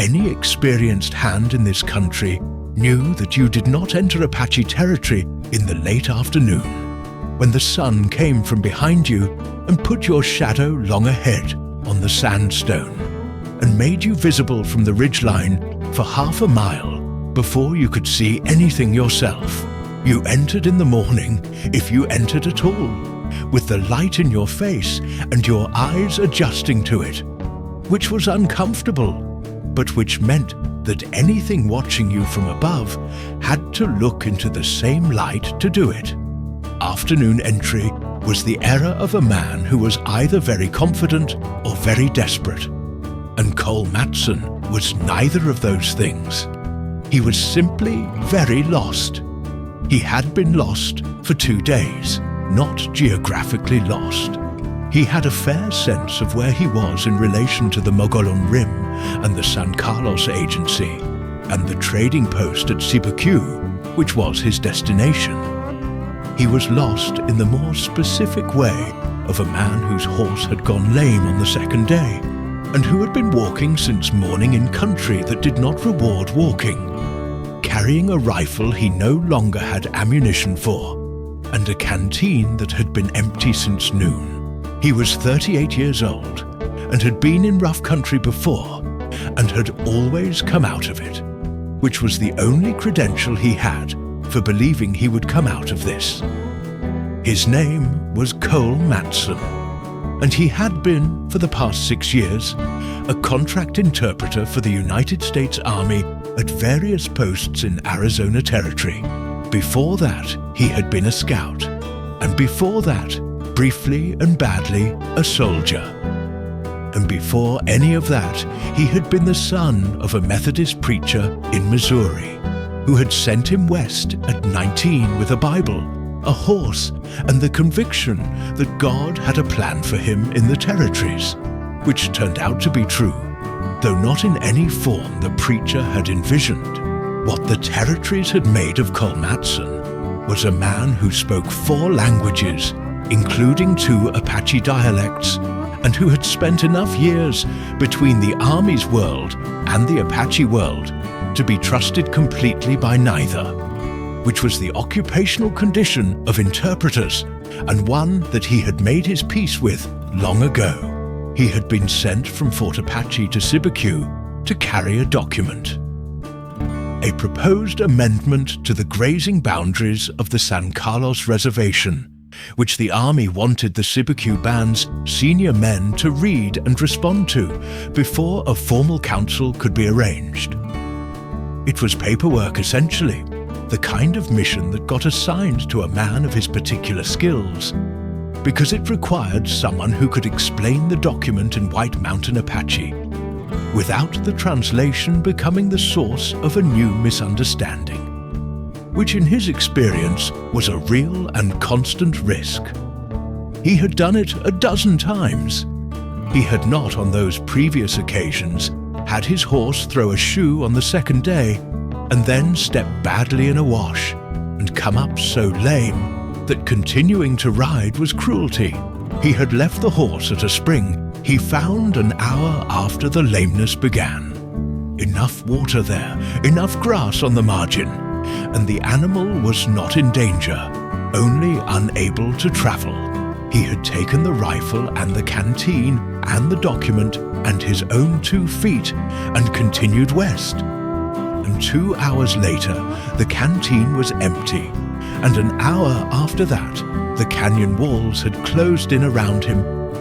any experienced hand in this country knew that you did not enter Apache territory in the late afternoon, when the sun came from behind you and put your shadow long ahead on the sandstone, and made you visible from the ridgeline for half a mile before you could see anything yourself. You entered in the morning, if you entered at all, with the light in your face and your eyes adjusting to it, which was uncomfortable, but which meant that anything watching you from above had to look into the same light to do it. Afternoon entry was the era of a man who was either very confident or very desperate, and Cole Matson was neither of those things. He was simply very lost. He had been lost for 2 days, not geographically lost. He had a fair sense of where he was in relation to the Mogollon Rim and the San Carlos Agency and the trading post at Sibuku, which was his destination. He was lost in the more specific way of a man whose horse had gone lame on the second day and who had been walking since morning in country that did not reward walking, carrying a rifle he no longer had ammunition for, and a canteen that had been empty since noon. He was 38 years old and had been in rough country before and had always come out of it, which was the only credential he had for believing he would come out of this. His name was Cole Matson, and he had been, for the past 6 years, a contract interpreter for the United States Army at various posts in Arizona Territory. Before that, he had been a scout, and before that, briefly and badly, a soldier. And before any of that, he had been the son of a Methodist preacher in Missouri, who had sent him west at 19 with a Bible, a horse, and the conviction that God had a plan for him in the territories, which turned out to be true, though not in any form the preacher had envisioned. What the territories had made of Cole Matson was a man who spoke 4 languages, including 2 Apache dialects, and who had spent enough years between the Army's world and the Apache world to be trusted completely by neither, which was the occupational condition of interpreters, and one that he had made his peace with long ago. He had been sent from Fort Apache to Sibuku to carry a document. A proposed amendment to the grazing boundaries of the San Carlos Reservation, which the Army wanted the Sibuku band's senior men to read and respond to before a formal council could be arranged. It was paperwork, essentially, the kind of mission that got assigned to a man of his particular skills, because it required someone who could explain the document in White Mountain Apache, without the translation becoming the source of a new misunderstanding, which in his experience was a real and constant risk. He had done it a dozen times. He had not, on those previous occasions, had his horse throw a shoe on the second day and then step badly in a wash and come up so lame that continuing to ride was cruelty. He had left the horse at a spring he found an hour after the lameness began. Enough water there, enough grass on the margin, and the animal was not in danger, only unable to travel. He had taken the rifle and the canteen and the document and his own 2 feet and continued west. And 2 hours later, the canteen was empty, and an hour after that, the canyon walls had closed in around him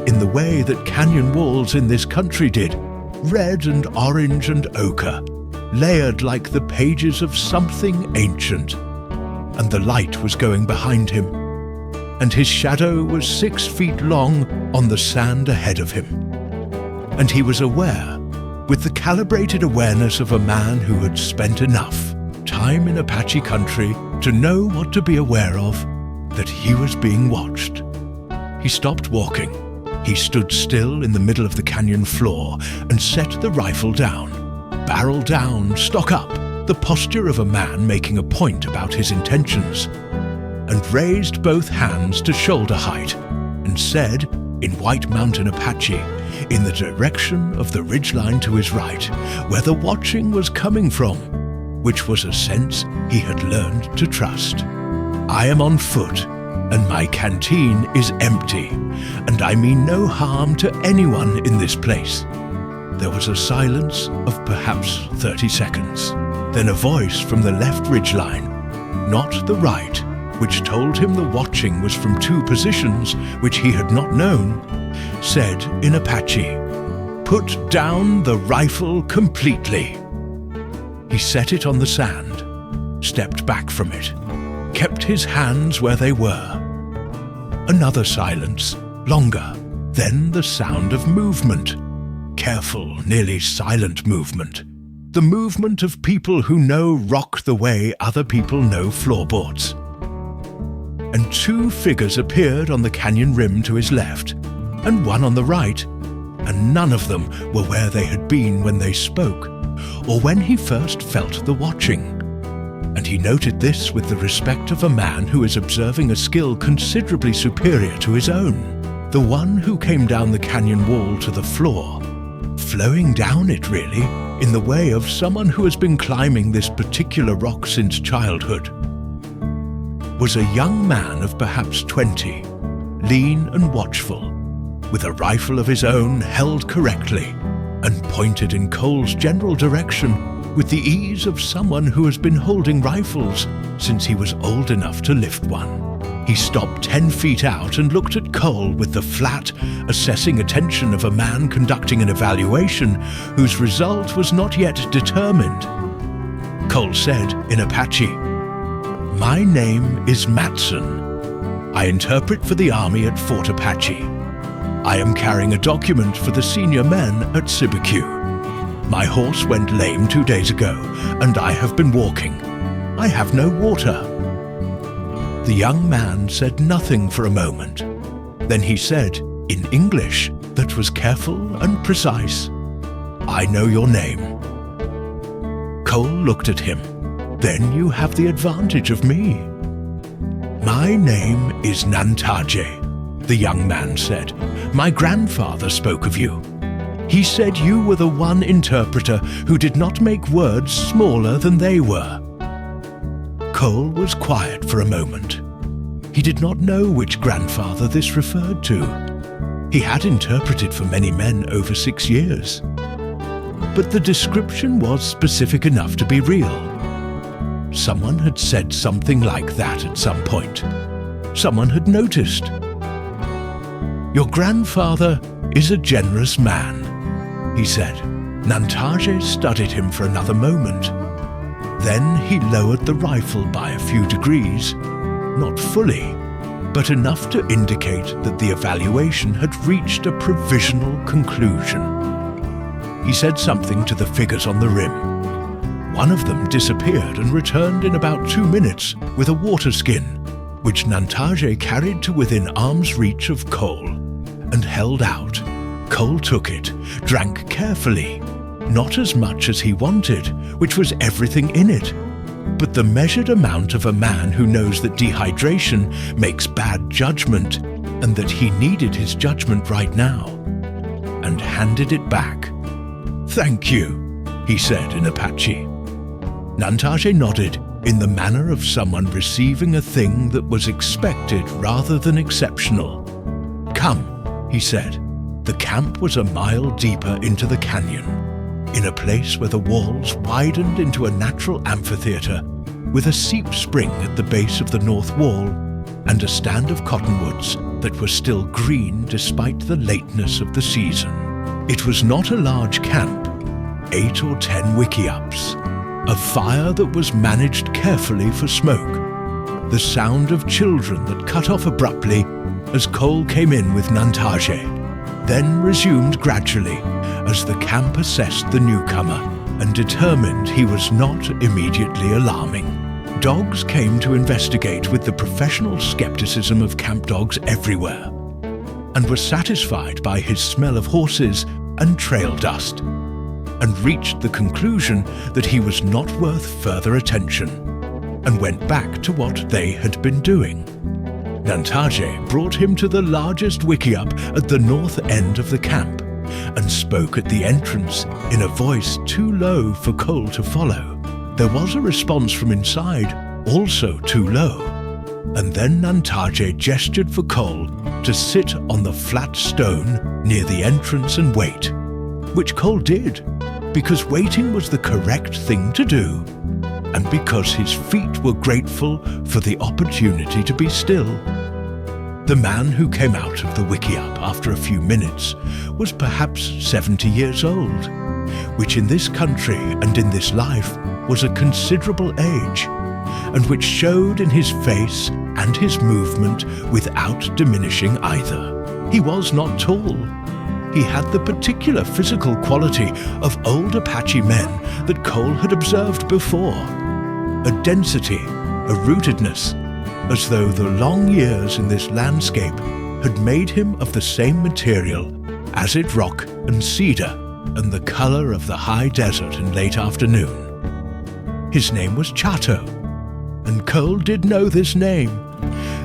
in the way that canyon walls in this country did, red and orange and ochre, layered like the pages of something ancient. And the light was going behind him, and his shadow was 6 feet long on the sand ahead of him. And he was aware, with the calibrated awareness of a man who had spent enough time in Apache country to know what to be aware of, that he was being watched. He stopped walking. He stood still in the middle of the canyon floor and set the rifle down. Barrel down, stock up, the posture of a man making a point about his intentions, and raised both hands to shoulder height and said, in White Mountain Apache, in the direction of the ridgeline to his right, where the watching was coming from, which was a sense he had learned to trust. I am on foot, and my canteen is empty, and I mean no harm to anyone in this place. There was a silence of perhaps 30 seconds. Then a voice from the left ridgeline, not the right, which told him the watching was from two positions which he had not known, said in Apache, "Put down the rifle completely." He set it on the sand, stepped back from it, kept his hands where they were. Another silence, longer, then the sound of movement. Careful, nearly silent movement. The movement of people who know rock the way other people know floorboards. And two figures appeared on the canyon rim to his left, and one on the right, and none of them were where they had been when they spoke, or when he first felt the watching. And he noted this with the respect of a man who is observing a skill considerably superior to his own. The one who came down the canyon wall to the floor, flowing down it really, in the way of someone who has been climbing this particular rock since childhood, was a young man of perhaps 20, lean and watchful, with a rifle of his own held correctly and pointed in Cole's general direction with the ease of someone who has been holding rifles since he was old enough to lift one. He stopped 10 feet out and looked at Cole with the flat, assessing attention of a man conducting an evaluation whose result was not yet determined. Cole said in Apache, "My name is Matson. I interpret for the Army at Fort Apache. I am carrying a document for the senior men at Sibique. My horse went lame 2 days ago, and I have been walking. I have no water." The young man said nothing for a moment. Then he said, in English that was careful and precise, "I know your name." Cole looked at him. "Then you have the advantage of me." "My name is Nantaje," the young man said. "My grandfather spoke of you. He said you were the one interpreter who did not make words smaller than they were." Cole was quiet for a moment. He did not know which grandfather this referred to. He had interpreted for many men over 6 years. But the description was specific enough to be real. Someone had said something like that at some point. Someone had noticed. "Your grandfather is a generous man," he said. Nantaje studied him for another moment. Then he lowered the rifle by a few degrees, not fully, but enough to indicate that the evaluation had reached a provisional conclusion. He said something to the figures on the rim. One of them disappeared and returned in about 2 minutes with a water skin, which Nantaje carried to within arm's reach of Cole and held out. Cole took it, drank carefully, not as much as he wanted, which was everything in it, but the measured amount of a man who knows that dehydration makes bad judgment and that he needed his judgment right now, and handed it back. "Thank you," he said in Apache. Nantaje nodded in the manner of someone receiving a thing that was expected rather than exceptional. "Come," he said. The camp was a mile deeper into the canyon, in a place where the walls widened into a natural amphitheater with a seep spring at the base of the north wall and a stand of cottonwoods that were still green despite the lateness of the season. It was not a large camp, 8 or 10 wickiups, a fire that was managed carefully for smoke, the sound of children that cut off abruptly as Cole came in with Nantaje, then resumed gradually as the camp assessed the newcomer and determined he was not immediately alarming. Dogs came to investigate with the professional skepticism of camp dogs everywhere, and were satisfied by his smell of horses and trail dust, and reached the conclusion that he was not worth further attention, and went back to what they had been doing. Nantaje brought him to the largest wickiup at the north end of the camp, and spoke at the entrance in a voice too low for Cole to follow. There was a response from inside, also too low, and then Nantaje gestured for Cole to sit on the flat stone near the entrance and wait, which Cole did, because waiting was the correct thing to do, and because his feet were grateful for the opportunity to be still. The man who came out of the wickiup after a few minutes was perhaps 70 years old, which in this country and in this life was a considerable age, and which showed in his face and his movement without diminishing either. He was not tall. He had the particular physical quality of old Apache men that Cole had observed before, a density, a rootedness, as though the long years in this landscape had made him of the same material as it rock and cedar and the color of the high desert in late afternoon. His name was Chato, and Cole did know this name,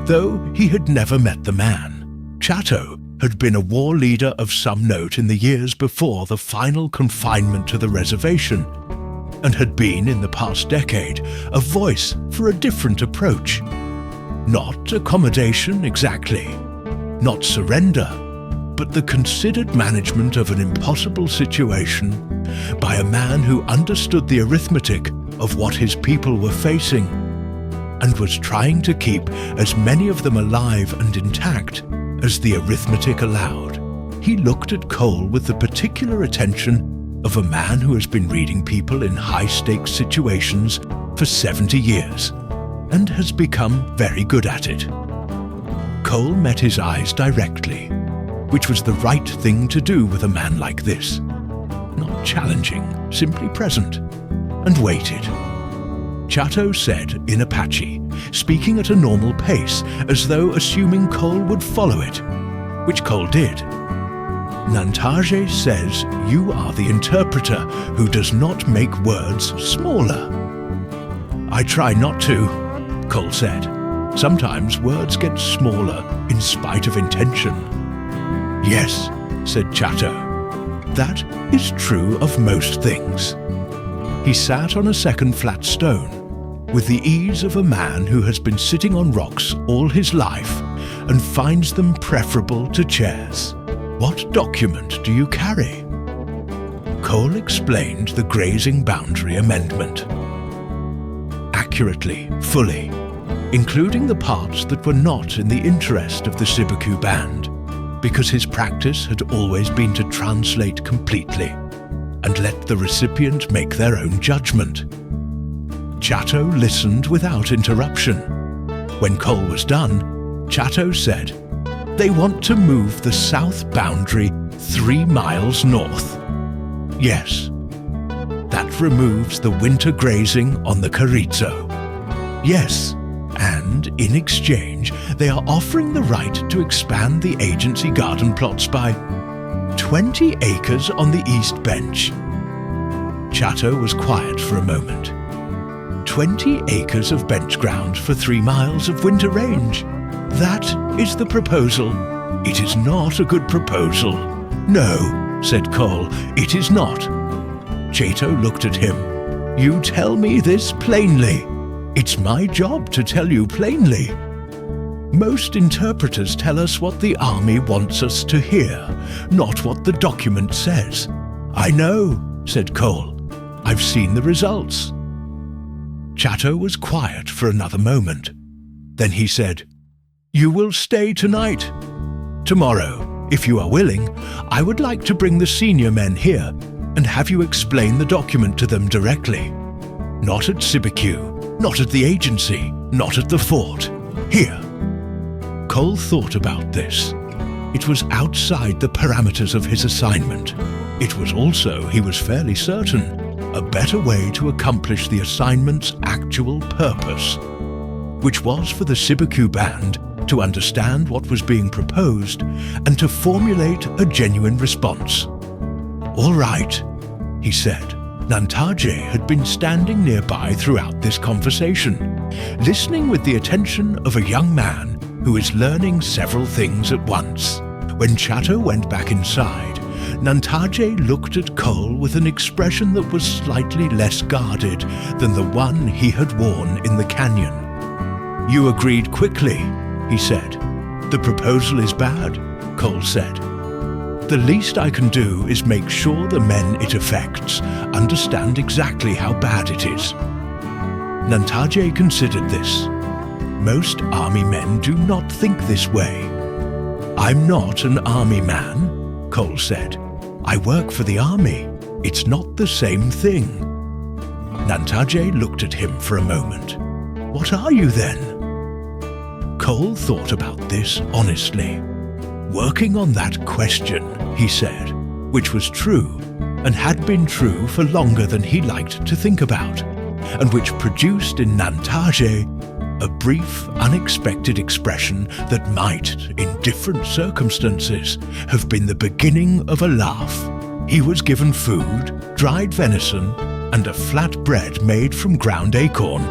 though he had never met the man. Chato had been a war leader of some note in the years before the final confinement to the reservation, and had been, in the past decade, a voice for a different approach. Not accommodation exactly, not surrender, but the considered management of an impossible situation by a man who understood the arithmetic of what his people were facing, and was trying to keep as many of them alive and intact as the arithmetic allowed. He looked at Cole with the particular attention of a man who has been reading people in high-stakes situations for 70 years, and has become very good at it. Cole met his eyes directly, which was the right thing to do with a man like this. Not challenging, simply present, and waited. Chato said in Apache, speaking at a normal pace, as though assuming Cole would follow it, which Cole did. Nantaje says you are the interpreter who does not make words smaller. I try not to, Cole said. Sometimes words get smaller in spite of intention. Yes, said Chato. That is true of most things. He sat on a second flat stone, with the ease of a man who has been sitting on rocks all his life and finds them preferable to chairs. What document do you carry? Cole explained the grazing boundary amendment. Accurately, fully, including the parts that were not in the interest of the Sibiku band, because his practice had always been to translate completely and let the recipient make their own judgment. Chato listened without interruption. When Cole was done, Chato said, "They want to move the south boundary 3 miles north. Yes, that removes the winter grazing on the Carrizo. Yes, and in exchange, they are offering the right to expand the agency garden plots by 20 acres on the east bench." Chato was quiet for a moment. 20 acres of bench ground for 3 miles of winter range. That is the proposal. It is not a good proposal. No, said Cole, it is not. Chato looked at him. You tell me this plainly. It's my job to tell you plainly. Most interpreters tell us what the army wants us to hear, not what the document says. I know, said Cole. I've seen the results. Chato was quiet for another moment. Then he said, You will stay tonight. Tomorrow, if you are willing, I would like to bring the senior men here and have you explain the document to them directly. Not at Sibiku, not at the agency, not at the fort. Here. Cole thought about this. It was outside the parameters of his assignment. It was also, he was fairly certain, a better way to accomplish the assignment's actual purpose, which was for the Sibiku band to understand what was being proposed and to formulate a genuine response. All right, he said. Nantaje had been standing nearby throughout this conversation, listening with the attention of a young man who is learning several things at once. When Chato went back inside, Nantaje looked at Cole with an expression that was slightly less guarded than the one he had worn in the canyon. "You agreed quickly," he said. "The proposal is bad," Cole said. "The least I can do is make sure the men it affects understand exactly how bad it is." Nantaje considered this. Most army men do not think this way. "I'm not an army man," Cole said. "I work for the army. It's not the same thing." Nantaje looked at him for a moment. "What are you then?" Cole thought about this honestly. "Working on that question," he said, which was true, and had been true for longer than he liked to think about, and which produced in Nantaje a brief, unexpected expression that might, in different circumstances, have been the beginning of a laugh. He was given food, dried venison, and a flat bread made from ground acorn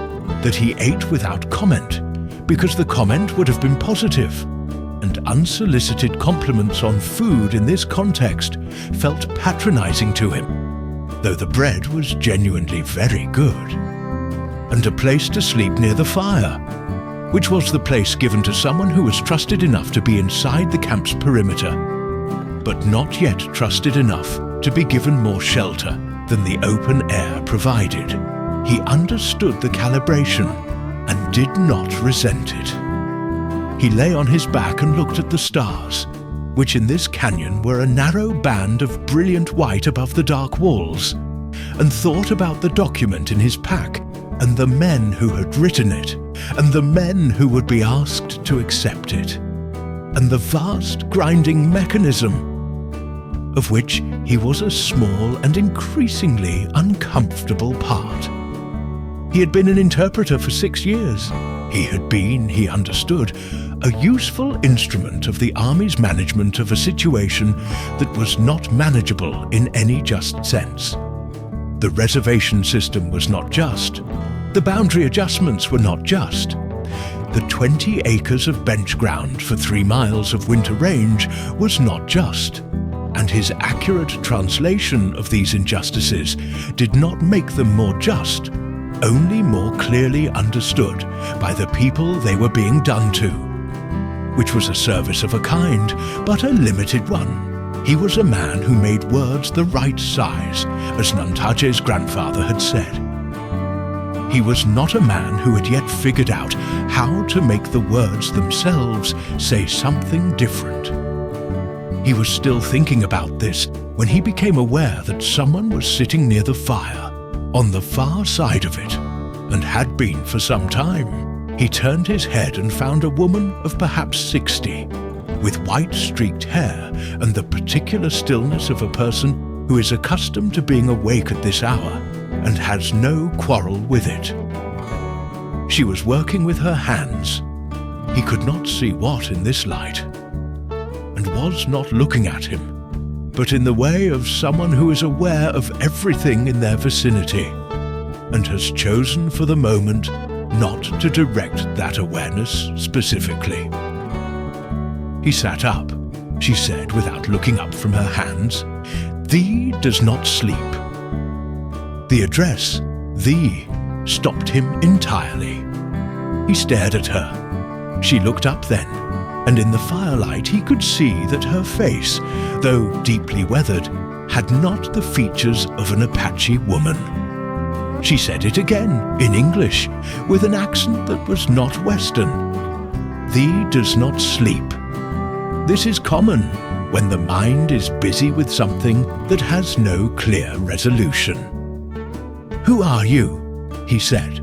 that he ate without comment, because the comment would have been positive, and unsolicited compliments on food in this context felt patronizing to him, though the bread was genuinely very good. And a place to sleep near the fire, which was the place given to someone who was trusted enough to be inside the camp's perimeter, but not yet trusted enough to be given more shelter than the open air provided. He understood the calibration and did not resent it. He lay on his back and looked at the stars, which in this canyon were a narrow band of brilliant white above the dark walls, and thought about the document in his pack and the men who had written it, and the men who would be asked to accept it, and the vast grinding mechanism, of which he was a small and increasingly uncomfortable part. He had been an interpreter for 6 years. He had been, he understood, a useful instrument of the Army's management of a situation that was not manageable in any just sense. The reservation system was not just. The boundary adjustments were not just. The 20 acres of bench ground for 3 miles of winter range was not just. And his accurate translation of these injustices did not make them more just, only more clearly understood by the people they were being done to, which was a service of a kind, but a limited one. He was a man who made words the right size, as Nantaje's grandfather had said. He was not a man who had yet figured out how to make the words themselves say something different. He was still thinking about this when he became aware that someone was sitting near the fire, on the far side of it, and had been for some time. He turned his head and found a woman of perhaps 60, with white streaked hair and the particular stillness of a person who is accustomed to being awake at this hour and has no quarrel with it. She was working with her hands. He could not see what in this light, and was not looking at him, but in the way of someone who is aware of everything in their vicinity, and has chosen for the moment not to direct that awareness specifically. He sat up. She said without looking up from her hands, "Thee does not sleep." The address, "thee," stopped him entirely. He stared at her. She looked up then, and in the firelight he could see that her face, though deeply weathered, had not the features of an Apache woman. She said it again, in English, with an accent that was not Western. "Thee does not sleep." This is common when the mind is busy with something that has no clear resolution. "Who are you?" he said.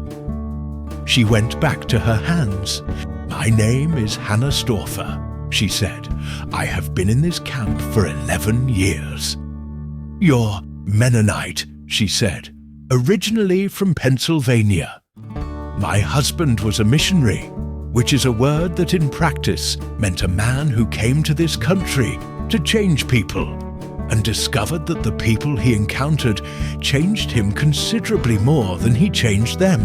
She went back to her hands. "My name is Hannah Storfer," she said. "I have been in this camp for 11 years. "You're Mennonite," she said, "originally from Pennsylvania." "My husband was a missionary," which is a word that in practice meant a man who came to this country to change people, and discovered that the people he encountered changed him considerably more than he changed them.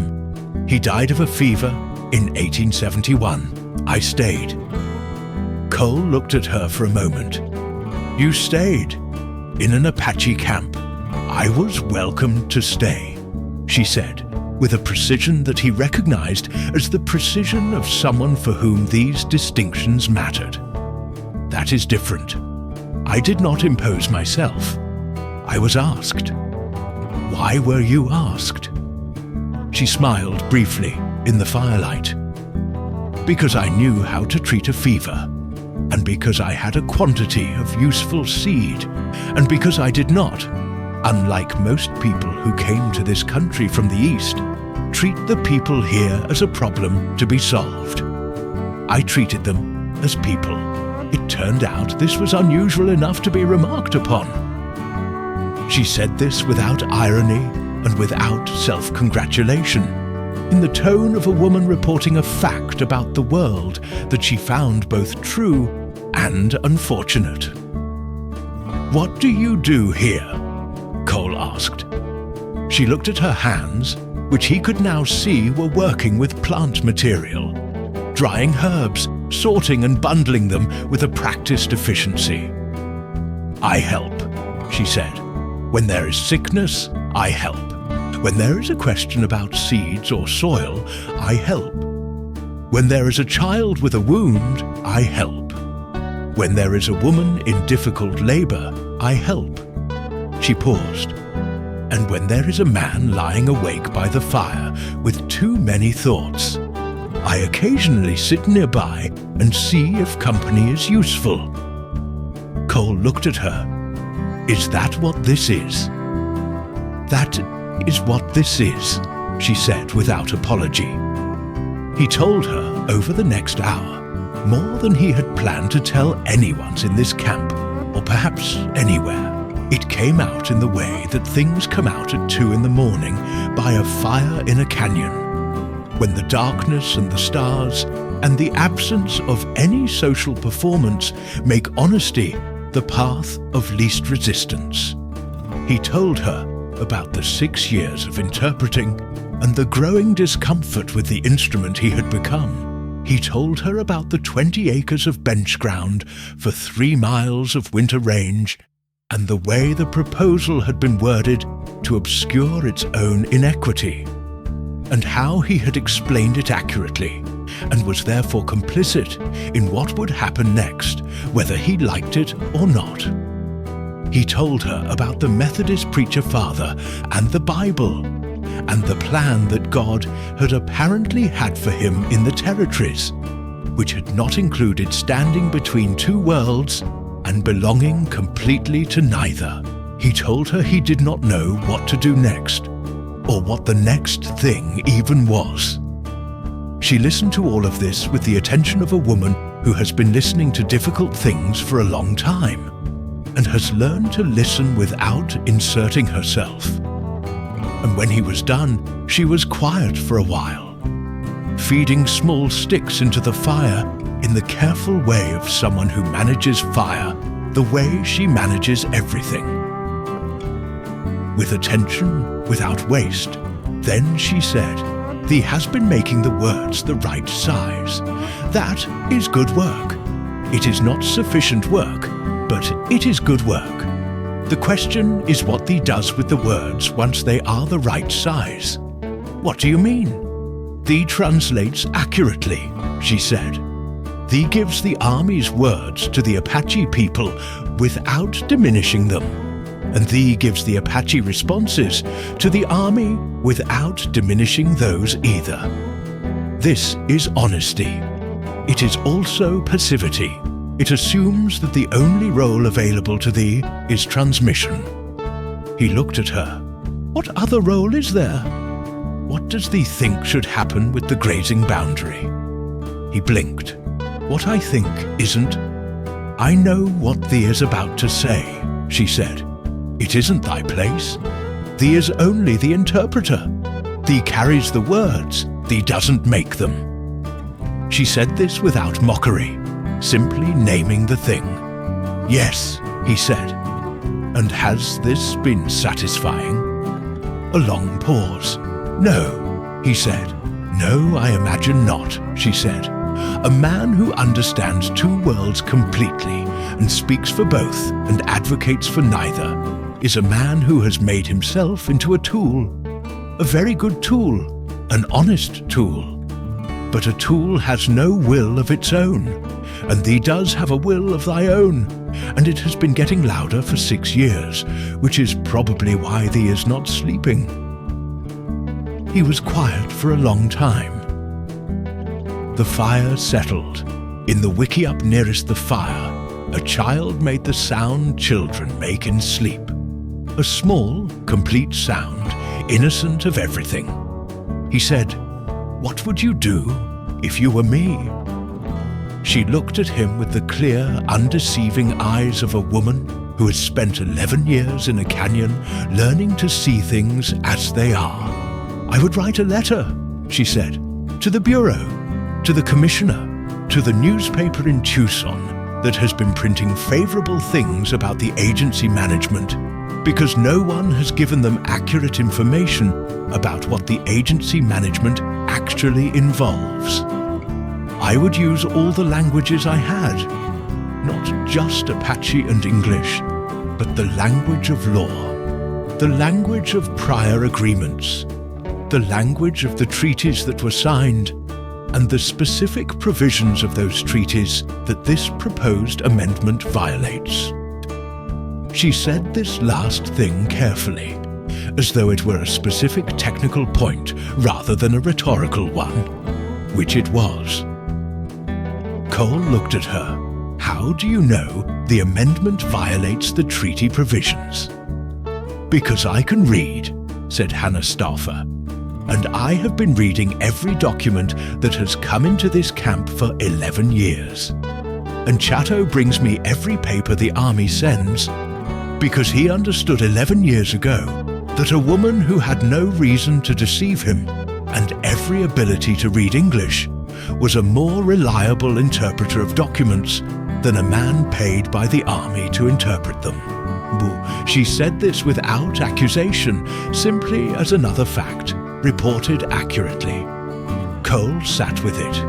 He died of a fever in 1871. I stayed. Cole looked at her for a moment. "You stayed. in an Apache camp, I was welcome to stay, she said, with a precision that he recognized as the precision of someone for whom these distinctions mattered. That is different. I did not impose myself. I was asked. Why were you asked? She smiled briefly in the firelight. Because I knew how to treat a fever, and because I had a quantity of useful seed, and because I did not, unlike most people who came to this country from the East, treat the people here as a problem to be solved. I treated them as people. It turned out this was unusual enough to be remarked upon. She said this without irony and without self-congratulation, in the tone of a woman reporting a fact about the world that she found both true and unfortunate. "What do you do here?" Cole asked. She looked at her hands, which he could now see were working with plant material, drying herbs, sorting and bundling them with a practiced efficiency. "I help," she said. "When there is sickness, I help. When there is a question about seeds or soil, I help. When there is a child with a wound, I help. When there is a woman in difficult labor, I help." She paused. "And when there is a man lying awake by the fire with too many thoughts, I occasionally sit nearby and see if company is useful." Cole looked at her. "Is that what this is?" "That is what this is," she said without apology. He told her over the next hour more than he had planned to tell anyone in this camp, or perhaps anywhere. It came out in the way that things come out at 2 in the morning by a fire in a canyon, when the darkness and the stars and the absence of any social performance make honesty the path of least resistance. He told her about the 6 years of interpreting and the growing discomfort with the instrument he had become. He told her about the 20 acres of bench ground for 3 miles of winter range and the way the proposal had been worded to obscure its own inequity, and how he had explained it accurately and was therefore complicit in what would happen next, whether he liked it or not. He told her about the Methodist preacher father and the Bible, and the plan that God had apparently had for him in the territories, which had not included standing between two worlds and belonging completely to neither. He told her he did not know what to do next, or what the next thing even was. She listened to all of this with the attention of a woman who has been listening to difficult things for a long time, and has learned to listen without inserting herself. And when he was done, she was quiet for a while, feeding small sticks into the fire in the careful way of someone who manages fire the way she manages everything. With attention, without waste, then she said, "Thee has been making the words the right size. That is good work. It is not sufficient work, but it is good work. The question is what thee does with the words once they are the right size." "What do you mean?" "Thee translates accurately," she said. "Thee gives the army's words to the Apache people without diminishing them, and thee gives the Apache responses to the army without diminishing those either. This is honesty. It is also passivity. It assumes that the only role available to thee is transmission." He looked at her. "What other role is there? What does thee think should happen with the grazing boundary?" He blinked. "What I think isn't." "I know what thee is about to say," she said. "It isn't thy place. Thee is only the interpreter. Thee carries the words, thee doesn't make them." She said this without mockery, simply naming the thing. "Yes," he said. "And has this been satisfying?" A long pause. "No," he said. "No, I imagine not," she said. "A man who understands two worlds completely and speaks for both and advocates for neither is a man who has made himself into a tool, a very good tool, an honest tool. But a tool has no will of its own, and thee does have a will of thy own, and it has been getting louder for 6 years, which is probably why thee is not sleeping. He was quiet for a long time. The fire settled. In the wickiup nearest the fire, a child made the sound children make in sleep. A small, complete sound, innocent of everything. He said, "What would you do if you were me?" She looked at him with the clear, undeceiving eyes of a woman who has spent 11 years in a canyon learning to see things as they are. "I would write a letter," she said, "to the bureau, to the commissioner, to the newspaper in Tucson that has been printing favorable things about the agency management, because no one has given them accurate information about what the agency management actually involves. I would use all the languages I had, not just Apache and English, but the language of law, the language of prior agreements, the language of the treaties that were signed, and the specific provisions of those treaties that this proposed amendment violates." She said this last thing carefully, as though it were a specific technical point rather than a rhetorical one, which it was. Cole looked at her. "How do you know the amendment violates the treaty provisions?" "Because I can read," said Hannah Stauffer, "and I have been reading every document that has come into this camp for 11 years. And Chatto brings me every paper the army sends, because he understood 11 years ago that a woman who had no reason to deceive him and every ability to read English was a more reliable interpreter of documents than a man paid by the army to interpret them. She said this without accusation, simply as another fact, reported accurately. Cole sat with it.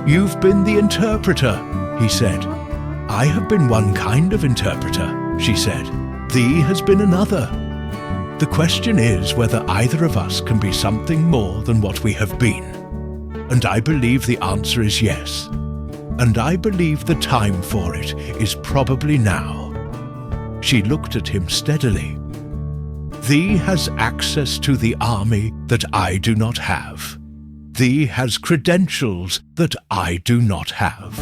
"You've been the interpreter," he said. "I have been one kind of interpreter," she said. "Thee has been another. The question is whether either of us can be something more than what we have been. And I believe the answer is yes. And I believe the time for it is probably now." She looked at him steadily. "Thee has access to the army that I do not have. Thee has credentials that I do not have.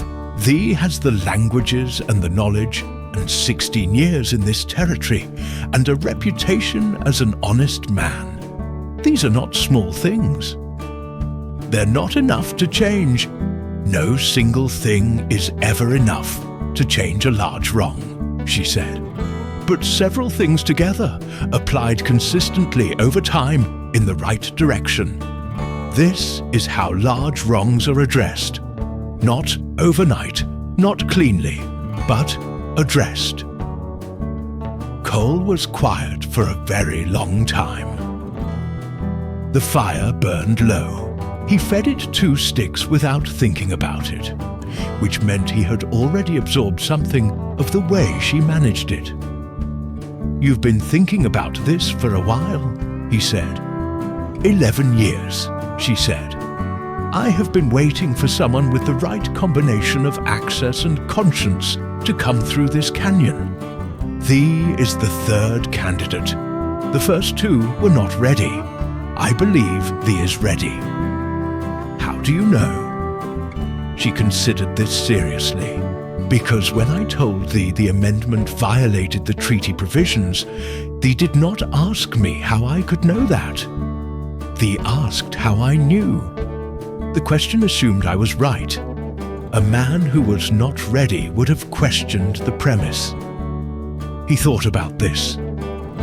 Thee has the languages and the knowledge and 16 years in this territory and a reputation as an honest man. These are not small things. They're not enough to change. No single thing is ever enough to change a large wrong," she said. "But several things together, applied consistently over time in the right direction. This is how large wrongs are addressed. Not overnight, not cleanly, but addressed." Cole was quiet for a very long time. The fire burned low. He fed it 2 sticks without thinking about it, which meant he had already absorbed something of the way she managed it. "You've been thinking about this for a while," he said. 11 years, she said. "I have been waiting for someone with the right combination of access and conscience to come through this canyon. Thee is the 3rd candidate. The first 2 were not ready. I believe thee is ready." "How do you know?" She considered this seriously. "Because when I told thee the amendment violated the treaty provisions, thee did not ask me how I could know that. Thee asked how I knew. The question assumed I was right. A man who was not ready would have questioned the premise." He thought about this.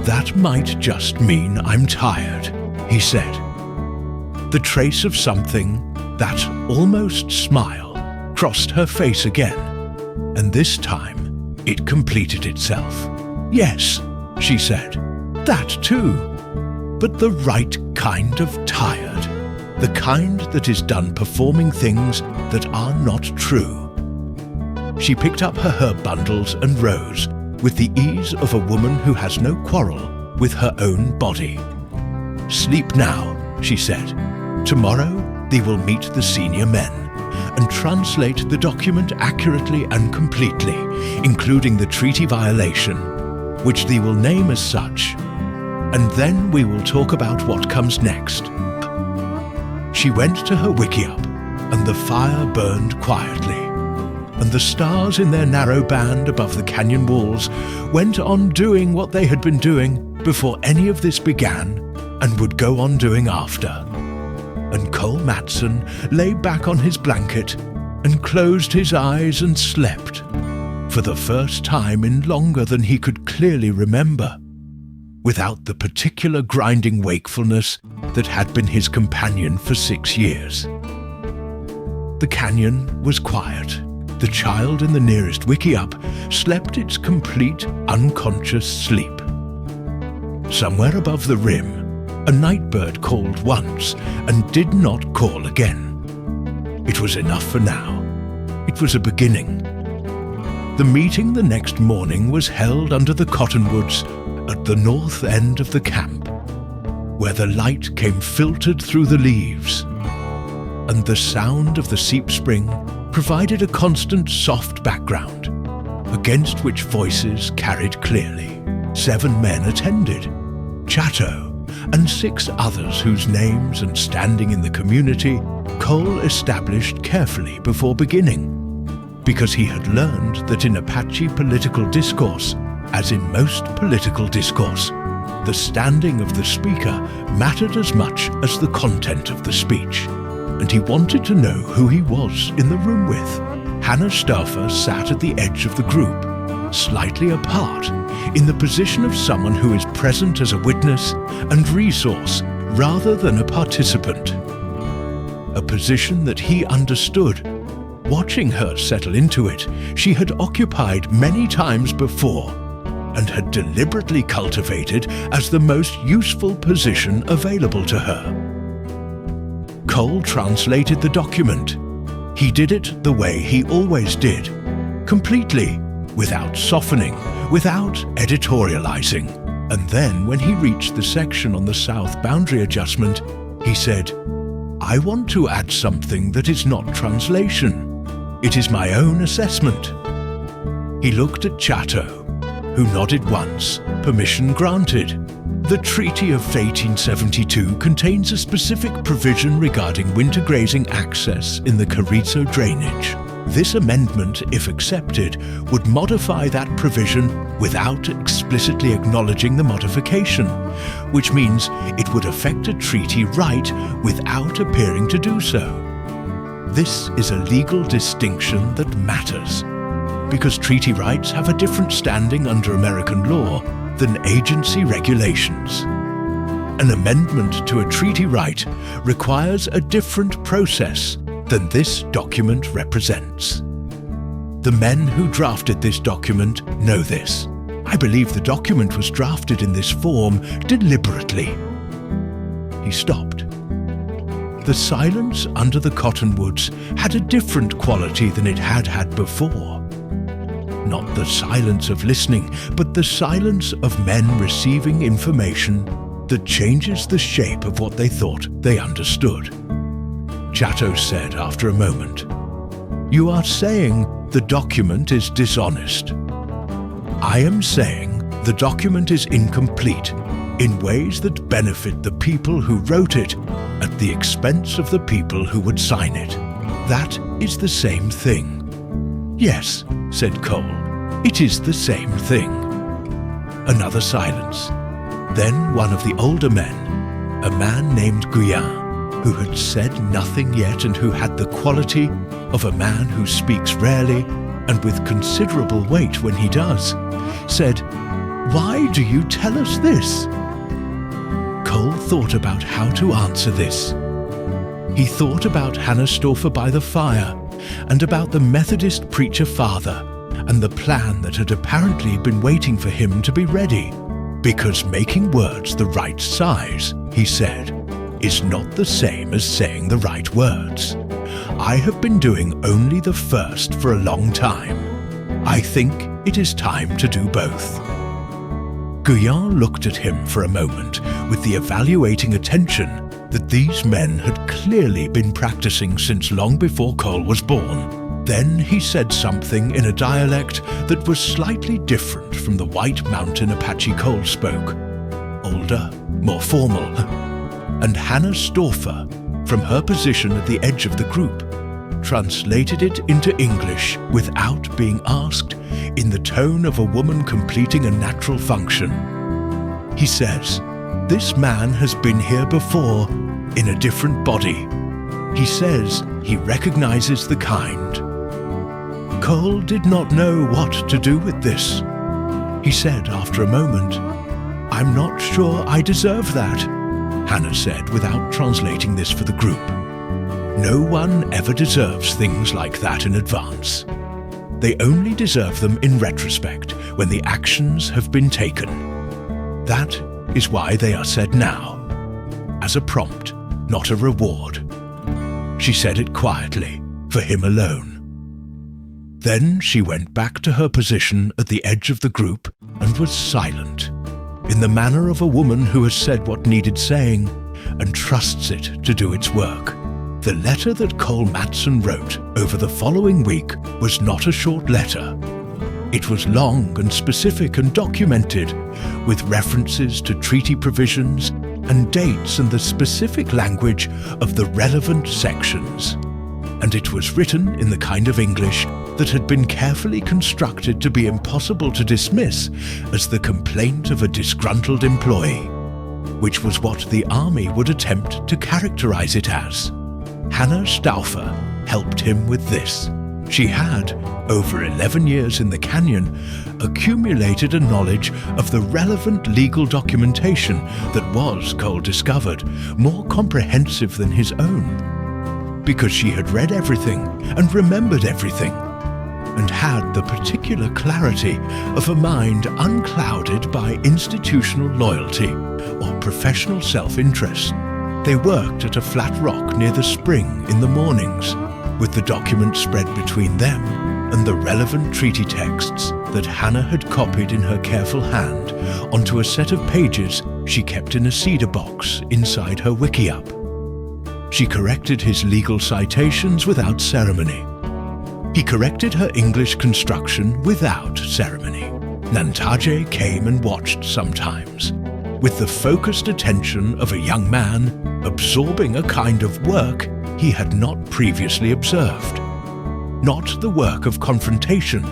"That might just mean I'm tired," he said. The trace of something, that almost smile, crossed her face again, and this time it completed itself. "Yes," she said, "that too. But the right kind of tired. The kind that is done performing things that are not true." She picked up her herb bundles and rose, with the ease of a woman who has no quarrel with her own body. "Sleep now," she said. "Tomorrow thee will meet the senior men, and translate the document accurately and completely, including the treaty violation, which thee will name as such, and then we will talk about what comes next." She went to her wickiup, and the fire burned quietly, and the stars in their narrow band above the canyon walls went on doing what they had been doing before any of this began and would go on doing after. And Cole Matson lay back on his blanket and closed his eyes and slept, for the first time in longer than he could clearly remember, without the particular grinding wakefulness that had been his companion for 6 years. The canyon was quiet. The child in the nearest wickiup slept its complete, unconscious sleep. Somewhere above the rim, a nightbird called once and did not call again. It was enough for now. It was a beginning. The meeting the next morning was held under the cottonwoods at the north end of the camp, where the light came filtered through the leaves, and the sound of the seep spring provided a constant soft background, against which voices carried clearly. 7 men attended, Chatto, and 6 others whose names and standing in the community Cole established carefully before beginning, because he had learned that in Apache political discourse, as in most political discourse, the standing of the speaker mattered as much as the content of the speech, and he wanted to know who he was in the room with. Hannah Stauffer sat at the edge of the group, slightly apart, in the position of someone who is present as a witness and resource rather than a participant. A position that he understood. Watching her settle into it, she had occupied many times before and had deliberately cultivated as the most useful position available to her. Cole translated the document. He did it the way he always did, completely, without softening, without editorializing. And then, when he reached the section on the south boundary adjustment, he said, "I want to add something that is not translation. It is my own assessment." He looked at Chatto, who nodded once, permission granted. The Treaty of 1872 contains a specific provision regarding winter grazing access in the Carrizo drainage. This amendment, if accepted, would modify that provision without explicitly acknowledging the modification, which means it would affect a treaty right without appearing to do so. This is a legal distinction that matters, because treaty rights have a different standing under American law than agency regulations. An amendment to a treaty right requires a different process than this document represents. The men who drafted this document know this. I believe the document was drafted in this form deliberately. He stopped. The silence under the cottonwoods had a different quality than it had had before. Not the silence of listening, but the silence of men receiving information that changes the shape of what they thought they understood. Chatto said after a moment, "You are saying the document is dishonest. I am saying the document is incomplete in ways that benefit the people who wrote it at the expense of the people who would sign it. That is the same thing." "Yes," said Cole, "it is the same thing." Another silence. Then one of the older men, a man named Guyan, who had said nothing yet and who had the quality of a man who speaks rarely and with considerable weight when he does, said, "Why do you tell us this?" Cole thought about how to answer this. He thought about Hannah Stauffer by the fire and about the Methodist preacher father and the plan that had apparently been waiting for him to be ready. Because making words the right size, he said, is not the same as saying the right words. I have been doing only the first for a long time. I think it is time to do both." Guyan looked at him for a moment with the evaluating attention that these men had clearly been practicing since long before Cole was born. Then he said something in a dialect that was slightly different from the White Mountain Apache Cole spoke. Older, more formal. And Hannah Stauffer, from her position at the edge of the group, translated it into English without being asked, in the tone of a woman completing a natural function. He says, "This man has been here before, in a different body. He says he recognizes the kind." Cole did not know what to do with this. He said after a moment, "I'm not sure I deserve that," Hannah said without translating this for the group. No one ever deserves things like that in advance. They only deserve them in retrospect, when the actions have been taken. That is why they are said now, as a prompt, not a reward. She said it quietly, for him alone. Then she went back to her position at the edge of the group and was silent, in the manner of a woman who has said what needed saying and trusts it to do its work. The letter that Cole Matson wrote over the following week was not a short letter. It was long and specific and documented, with references to treaty provisions and dates and the specific language of the relevant sections. And it was written in the kind of English that had been carefully constructed to be impossible to dismiss as the complaint of a disgruntled employee, which was what the army would attempt to characterize it as. Hannah Stauffer helped him with this. She had, over 11 years in the canyon, accumulated a knowledge of the relevant legal documentation that was, Cole discovered, more comprehensive than his own. Because she had read everything and remembered everything, and had the particular clarity of a mind unclouded by institutional loyalty or professional self-interest. They worked at a flat rock near the spring in the mornings, with the document spread between them and the relevant treaty texts that Hannah had copied in her careful hand onto a set of pages she kept in a cedar box inside her wiki-up. She corrected his legal citations without ceremony. He corrected her English construction without ceremony. Nantaje came and watched sometimes, with the focused attention of a young man absorbing a kind of work he had not previously observed. Not the work of confrontation,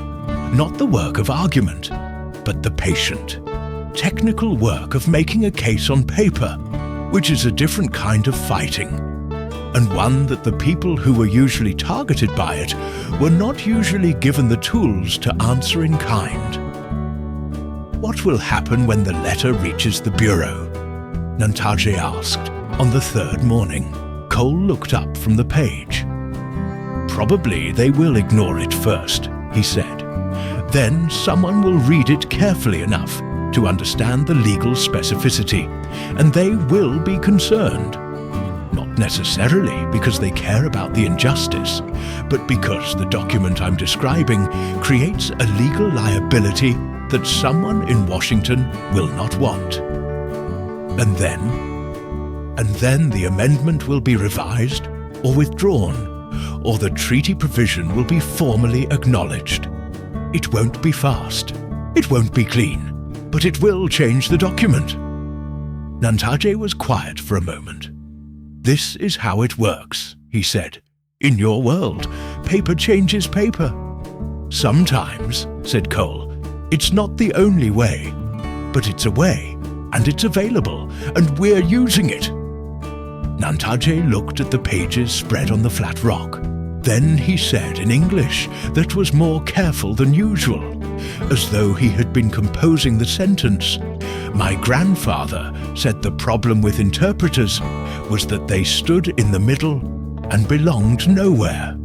not the work of argument, but the patient, technical work of making a case on paper, which is a different kind of fighting, and one that the people who were usually targeted by it were not usually given the tools to answer in kind. "What will happen when the letter reaches the bureau?" Nantaje asked. On the third morning, Cole looked up from the page. "Probably they will ignore it first," he said. "Then someone will read it carefully enough to understand the legal specificity, and they will be concerned. Not necessarily because they care about the injustice, but because the document I'm describing creates a legal liability that someone in Washington will not want. And then the amendment will be revised or withdrawn, or the treaty provision will be formally acknowledged. It won't be fast, it won't be clean, but it will change the document." Nantaje was quiet for a moment. "This is how it works," he said. "In your world, paper changes paper." "Sometimes," said Cole, "it's not the only way, but it's a way, and it's available, and we're using it." Nantaje looked at the pages spread on the flat rock. Then he said in English that was more careful than usual, as though he had been composing the sentence, "My grandfather said the problem with interpreters was that they stood in the middle and belonged nowhere.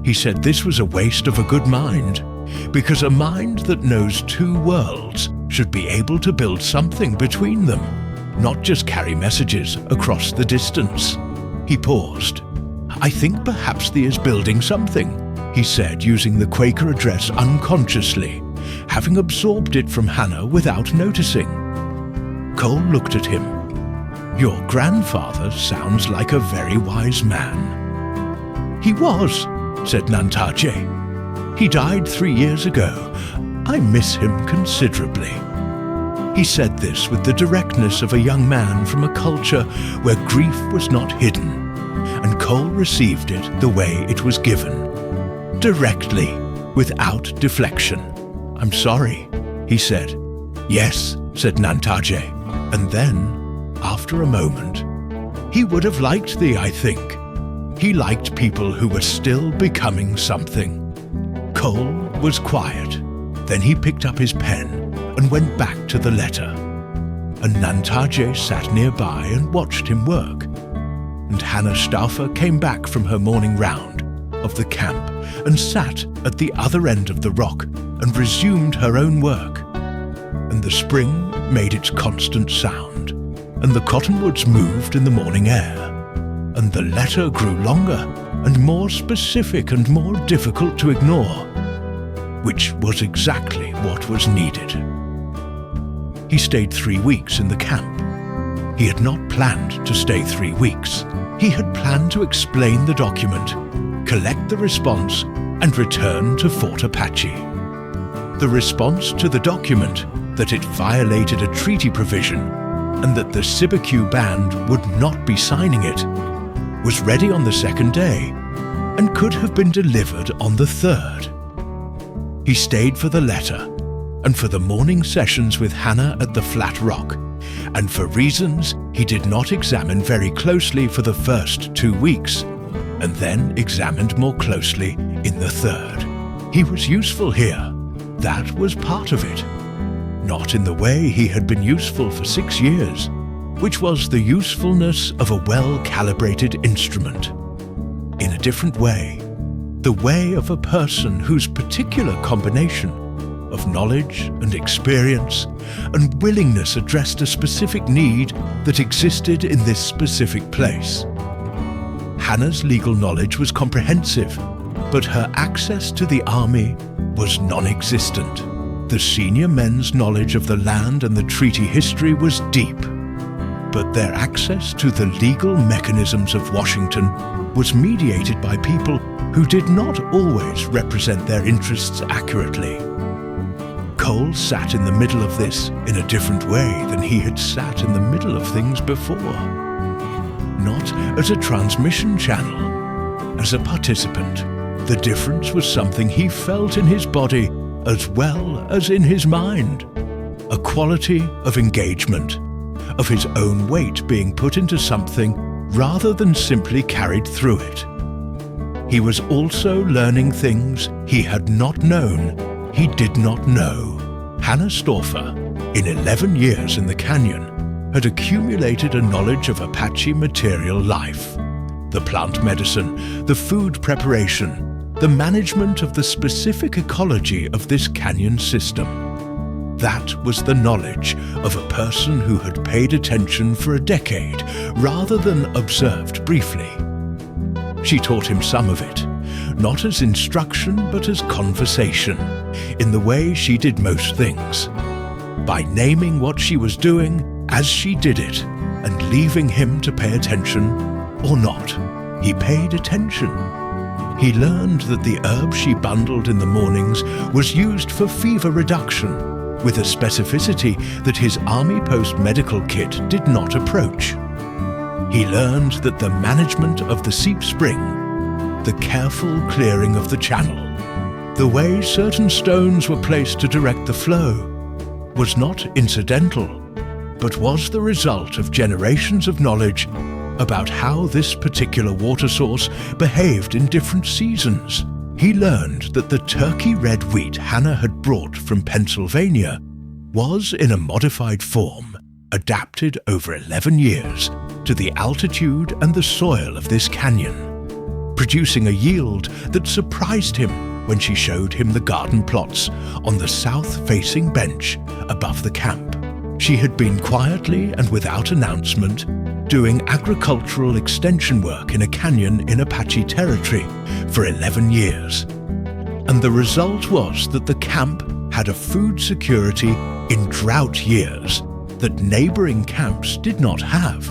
He said this was a waste of a good mind, because a mind that knows two worlds should be able to build something between them, not just carry messages across the distance." He paused. "I think perhaps he is building something," he he said, using the Quaker address unconsciously, having absorbed it from Hannah without noticing. Cole looked at him. "Your grandfather sounds like a very wise man." "He was," said Nantaje. "He died 3 years ago. I miss him considerably." He said this with the directness of a young man from a culture where grief was not hidden, and Cole received it the way it was given. Directly, without deflection. "I'm sorry," he said. "Yes," said Nantaje, and then, after a moment, "He would have liked thee, I think. He liked people who were still becoming something." Cole was quiet. Then he picked up his pen and went back to the letter. And Nantaje sat nearby and watched him work. And Hannah Stauffer came back from her morning round of the camp and sat at the other end of the rock and resumed her own work. And the spring made its constant sound, and the cottonwoods moved in the morning air, and the letter grew longer and more specific and more difficult to ignore, which was exactly what was needed. He stayed 3 weeks in the camp. He had not planned to stay 3 weeks. He had planned to explain the document, collect the response, and return to Fort Apache. The response to the document that it violated a treaty provision and that the Cibecue Band would not be signing it was ready on the second day and could have been delivered on the third. He stayed for the letter and for the morning sessions with Hannah at the flat rock, and for reasons he did not examine very closely for the first 2 weeks, and then examined more closely in the third. He was useful here. That was part of it. Not in the way he had been useful for 6 years, which was the usefulness of a well-calibrated instrument. In a different way, the way of a person whose particular combination of knowledge and experience and willingness addressed a specific need that existed in this specific place. Hannah's legal knowledge was comprehensive, but her access to the army was non-existent. The senior men's knowledge of the land and the treaty history was deep, but their access to the legal mechanisms of Washington was mediated by people who did not always represent their interests accurately. Cole sat in the middle of this in a different way than he had sat in the middle of things before. Not as a transmission channel, as a participant. The difference was something he felt in his body as well as in his mind. A quality of engagement, of his own weight being put into something rather than simply carried through it. He was also learning things he had not known he did not know. Hannah Stauffer, in 11 years in the canyon, had accumulated a knowledge of Apache material life, the plant medicine, the food preparation, the management of the specific ecology of this canyon system. That was the knowledge of a person who had paid attention for a decade rather than observed briefly. She taught him some of it, not as instruction but as conversation, in the way she did most things, by naming what she was doing as she did it and leaving him to pay attention or not. He paid attention. He learned that the herb she bundled in the mornings was used for fever reduction, with a specificity that his Army Post medical kit did not approach. He learned that the management of the seep spring, the careful clearing of the channel, the way certain stones were placed to direct the flow, was not incidental, but was the result of generations of knowledge about how this particular water source behaved in different seasons. He learned that the turkey red wheat Hannah had brought from Pennsylvania was, in a modified form, adapted over 11 years to the altitude and the soil of this canyon, producing a yield that surprised him when she showed him the garden plots on the south-facing bench above the camp. She had been quietly and without announcement doing agricultural extension work in a canyon in Apache territory for 11 years. and the result was that the camp had a food security in drought years that neighboring camps did not have,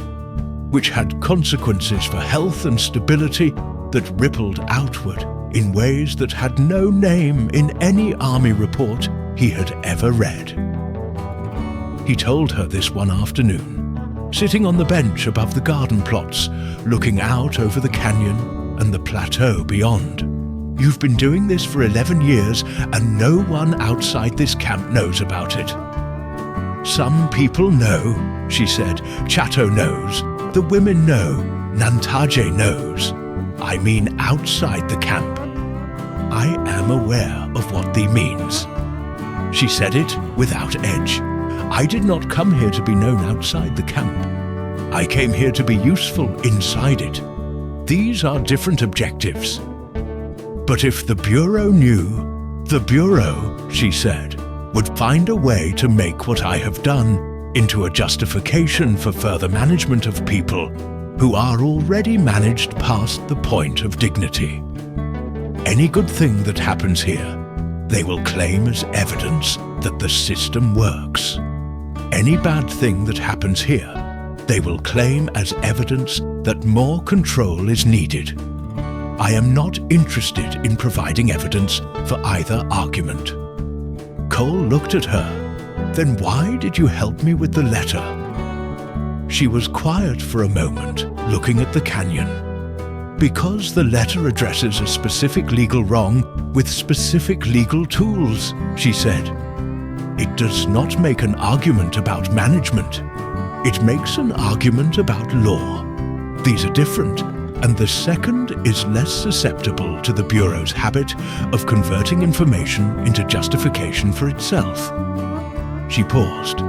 which had consequences for health and stability that rippled outward in ways that had no name in any army report he had ever read. He told her this one afternoon, sitting on the bench above the garden plots, looking out over the canyon and the plateau beyond. "You've been doing this for 11 years and no one outside this camp knows about it." "Some people know," she said. "Chato knows. The women know. Nantaje knows. I mean outside the camp. I am aware of what thee means." She said it without edge. "I did not come here to be known outside the camp. I came here to be useful inside it. These are different objectives. But if the Bureau knew, the Bureau," she said, "would find a way to make what I have done into a justification for further management of people who are already managed past the point of dignity. Any good thing that happens here, they will claim as evidence that the system works. Any bad thing that happens here, they will claim as evidence that more control is needed. I am not interested in providing evidence for either argument." Cole looked at her. "Then why did you help me with the letter?" She was quiet for a moment, looking at the canyon. "Because the letter addresses a specific legal wrong with specific legal tools," she said. "It does not make an argument about management. It makes an argument about law. These are different, and the second is less susceptible to the Bureau's habit of converting information into justification for itself." She paused.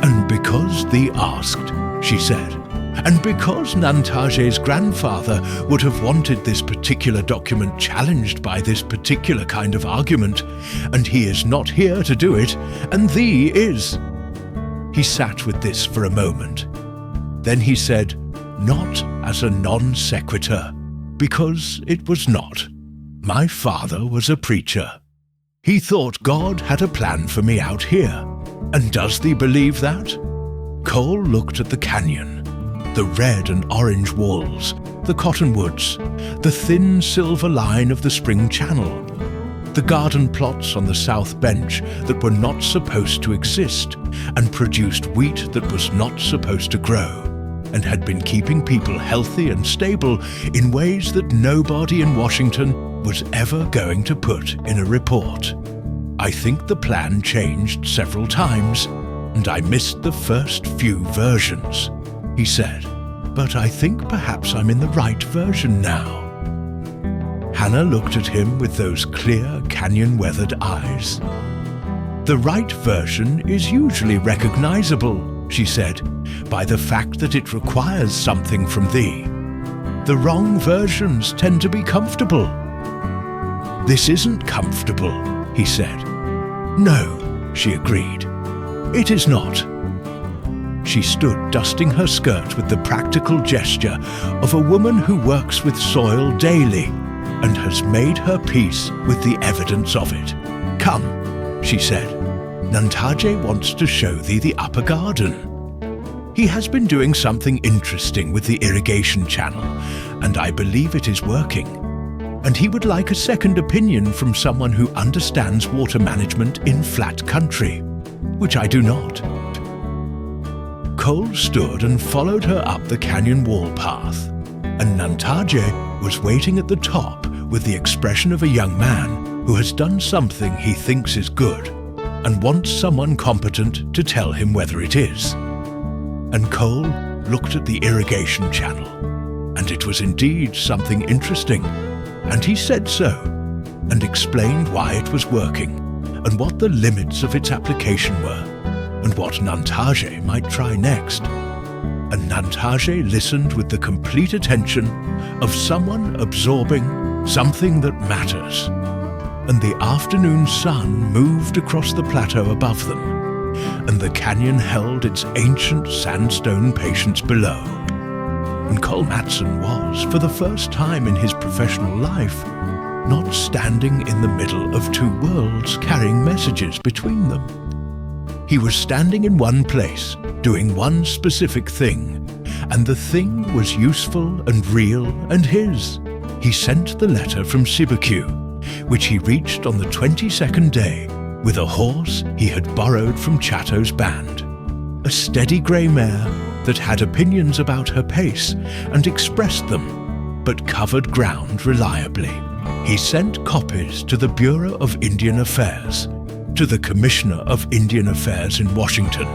"And because thee asked," she said, "and because Nantaje's grandfather would have wanted this particular document challenged by this particular kind of argument, and he is not here to do it, and thee is." He sat with this for a moment. Then he said, not as a non sequitur, because it was not. "My father was a preacher. He thought God had a plan for me out here. And does thee believe that?" Cole looked at the canyon, the red and orange walls, the cottonwoods, the thin silver line of the spring channel, the garden plots on the south bench that were not supposed to exist and produced wheat that was not supposed to grow, and had been keeping people healthy and stable in ways that nobody in Washington was ever going to put in a report. "I think the plan changed several times, and I missed the first few versions," he said. "But I think perhaps I'm in the right version now." Hannah looked at him with those clear, canyon-weathered eyes. "The right version is usually recognizable," she said, "by the fact that it requires something from thee. The wrong versions tend to be comfortable." "This isn't comfortable," he said. "No," she agreed. "It is not." She stood dusting her skirt with the practical gesture of a woman who works with soil daily and has made her peace with the evidence of it. "Come," she said. "Nantaje wants to show thee the upper garden. He has been doing something interesting with the irrigation channel, and I believe it is working. And he would like a second opinion from someone who understands water management in flat country, which I do not." Cole stood and followed her up the canyon wall path, and Nantaje was waiting at the top with the expression of a young man who has done something he thinks is good and wants someone competent to tell him whether it is. And Cole looked at the irrigation channel, and it was indeed something interesting, and he said so, and explained why it was working, and what the limits of its application were, and what Nantaje might try next. And Nantaje listened with the complete attention of someone absorbing something that matters. And the afternoon sun moved across the plateau above them, and the canyon held its ancient sandstone patience below. And Cole Matson was, for the first time in his professional life, not standing in the middle of two worlds carrying messages between them. He was standing in one place, doing one specific thing, and the thing was useful and real and his. He sent the letter from Sibiku, which he reached on the 22nd day, with a horse he had borrowed from Chatto's band, a steady grey mare that had opinions about her pace and expressed them, but covered ground reliably. He sent copies to the Bureau of Indian Affairs, to the Commissioner of Indian Affairs in Washington,